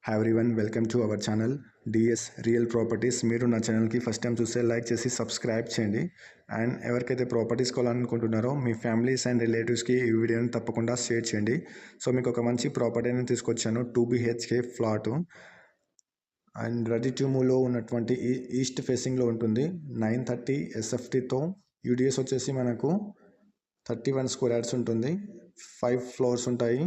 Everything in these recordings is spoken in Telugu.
Hi everyone, welcome to our channel DS real properties. మీరు నా ఛానల్కి ఫస్ట్ టైం చూస్తే లైక్ చేసి సబ్స్క్రైబ్ చేయండి. అండ్ ఎవరికైతే ప్రాపర్టీస్ కొనాలనుకుంటున్నారో మీ ఫ్యామిలీస్ అండ్ రిలేటివ్స్కి ఈ వీడియోని తప్పకుండా షేర్ చేయండి. సో మీకు ఒక మంచి ప్రాపర్టీని తీసుకొచ్చాను, 2 BHK flat and ready to మూవ్లో ఉన్నటువంటి ఈస్ట్ ఫేసింగ్లో ఉంటుంది. 930 SFTతో యూడిఎస్ వచ్చేసి మనకు 31 స్క్వేర్ యార్డ్స్ ఉంటుంది. 5 ఫ్లోర్స్ ఉంటాయి.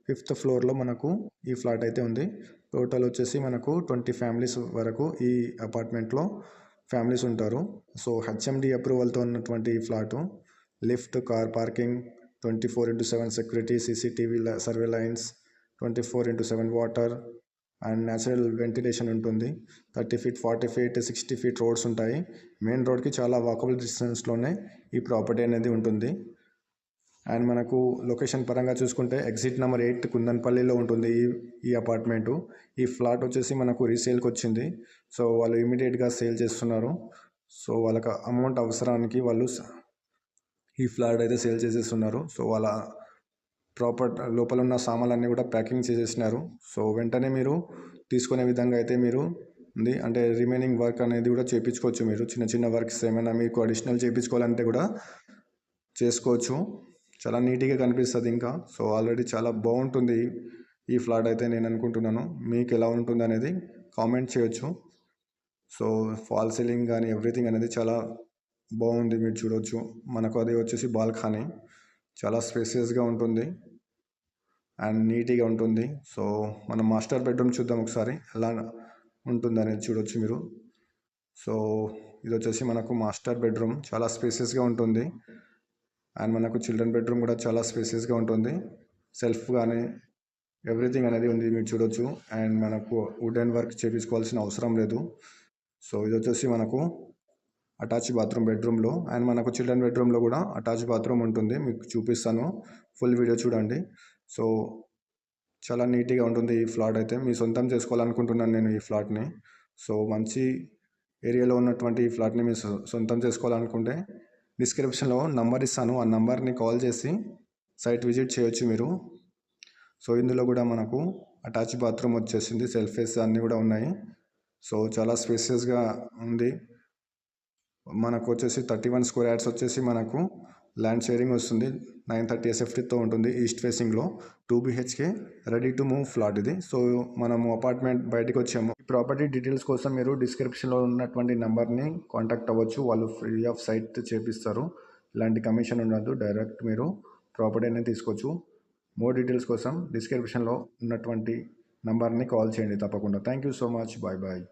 5th ఫ్లోర్లో మనకు ఈ ఫ్లాట్ అయితే ఉంది. టోటల్ వచ్చేసి మనకు 20 ఫ్యామిలీస్ వరకు ఈ అపార్ట్మెంట్లో ఫ్యామిలీస్ ఉంటారు. సో హెచ్ఎండి అప్రూవల్తో ఉన్నటువంటి ఈ flat, lift, car parking, 24/7 security, CCTV surveillance, 24/7 water and natural ventilation ఉంటుంది. 30 feet, 40 feet, 60 feet రోడ్స్ ఉంటాయి. మెయిన్ రోడ్కి చాలా వాకబుల్ డిస్టెన్స్లోనే ఈ ప్రాపర్టీ అనేది ఉంటుంది. అండ్ మనకు లొకేషన్ పరంగా చూసుకుంటే ఎగ్జిట్ నెంబర్ 8 కుందన్పల్లిలో ఉంటుంది ఈ అపార్ట్మెంటు. ఈ ఫ్లాట్ వచ్చేసి మనకు రీసేల్కి వచ్చింది. సో వాళ్ళు ఇమీడియట్గా సేల్ చేస్తున్నారు. సో వాళ్ళకి అమౌంట్ అవసరానికి వాళ్ళు ఈ ఫ్లాట్ అయితే సేల్ చేసేస్తున్నారు. సో వాళ్ళ లోపల ఉన్న సామాన్లన్నీ కూడా ప్యాకింగ్ చేసేసినారు. సో వెంటనే మీరు తీసుకునే విధంగా అయితే మీరు ఉంది. అంటే రిమైనింగ్ వర్క్ అనేది కూడా చేయించుకోవచ్చు. మీరు చిన్న చిన్న వర్క్స్ ఏమైనా మీకు అడిషనల్ చేయించుకోవాలంటే కూడా చేసుకోవచ్చు. చాలా నీట్గా కనిపిస్తుంది ఇంకా. సో ఆల్రెడీ చాలా బాగుంటుంది ఈ ఫ్లాట్ అయితే నేను అనుకుంటున్నాను. మీకు ఎలా ఉంటుంది అనేది కామెంట్ చేయొచ్చు. సో ఫాల్ సీలింగ్ కానీ ఎవ్రీథింగ్ అనేది చాలా బాగుంది, మీరు చూడవచ్చు. మనకు అది వచ్చేసి బాల్కనీ, చాలా స్పేసియస్గా ఉంటుంది అండ్ నీట్గా ఉంటుంది. సో మనం మాస్టర్ బెడ్రూమ్ చూద్దాం ఒకసారి, ఎలా ఉంటుంది అనేది చూడవచ్చు మీరు. సో ఇది వచ్చేసి మనకు మాస్టర్ బెడ్రూమ్, చాలా స్పేసియస్గా ఉంటుంది. అండ్ మనకు చిల్డ్రన్ బెడ్రూమ్ కూడా చాలా స్పేసియస్గా ఉంటుంది. సెల్ఫ్ కానీ ఎవ్రీథింగ్ అనేది ఉంది, మీరు చూడొచ్చు. అండ్ మనకు వుడెన్ వర్క్ చేయించుకోవాల్సిన అవసరం లేదు. సో ఇది వచ్చేసి మనకు అటాచ్ బాత్రూమ్ బెడ్రూమ్లో. అండ్ మనకు చిల్డ్రన్ బెడ్రూమ్లో కూడా అటాచ్ బాత్రూమ్ ఉంటుంది, మీకు చూపిస్తాను. ఫుల్ వీడియో చూడండి. సో చాలా నీట్గా ఉంటుంది ఈ ఫ్లాట్ అయితే. మీ సొంతం చేసుకోవాలనుకుంటున్నాను నేను ఈ ఫ్లాట్ని. సో మంచి ఏరియాలో ఉన్నటువంటి ఈ ఫ్లాట్ని మీరు సొంతం చేసుకోవాలనుకుంటే డిస్క్రిప్షన్లో నంబర్ ఇస్తాను, ఆ నంబర్ని కాల్ చేసి సైట్ విజిట్ చేయొచ్చు మీరు. సో ఇందులో కూడా మనకు అటాచ్ బాత్రూమ్ వచ్చేసింది, సెల్ఫేస్ అన్నీ కూడా ఉన్నాయి. సో చాలా స్పేసియస్గా ఉంది. మనకు వచ్చేసి 31 స్క్వేర్ యార్డ్స్ వచ్చేసి మనకు ల్యాండ్ షేరింగ్ వస్తుంది. 930 SFTతో ఉంటుంది. ఈస్ట్ ఫేసింగ్లో 2 BHK ready to move flat ఇది. సో మనము అపార్ట్మెంట్ బయటకు వచ్చాము. ఈ ప్రాపర్టీ డీటెయిల్స్ కోసం మీరు డిస్క్రిప్షన్లో ఉన్నటువంటి నెంబర్ని కాంటాక్ట్ అవ్వచ్చు. వాళ్ళు ఫ్రీ ఆఫ్ సైట్ చేపిస్తారు. ఇలాంటి కమిషన్ ఉండదు, డైరెక్ట్ మీరు ప్రాపర్టీ అనేది తీసుకోవచ్చు. మోర్ డీటెయిల్స్ కోసం డిస్క్రిప్షన్లో ఉన్నటువంటి నెంబర్ని కాల్ చేయండి తప్పకుండా. Thank you so much. Bye bye.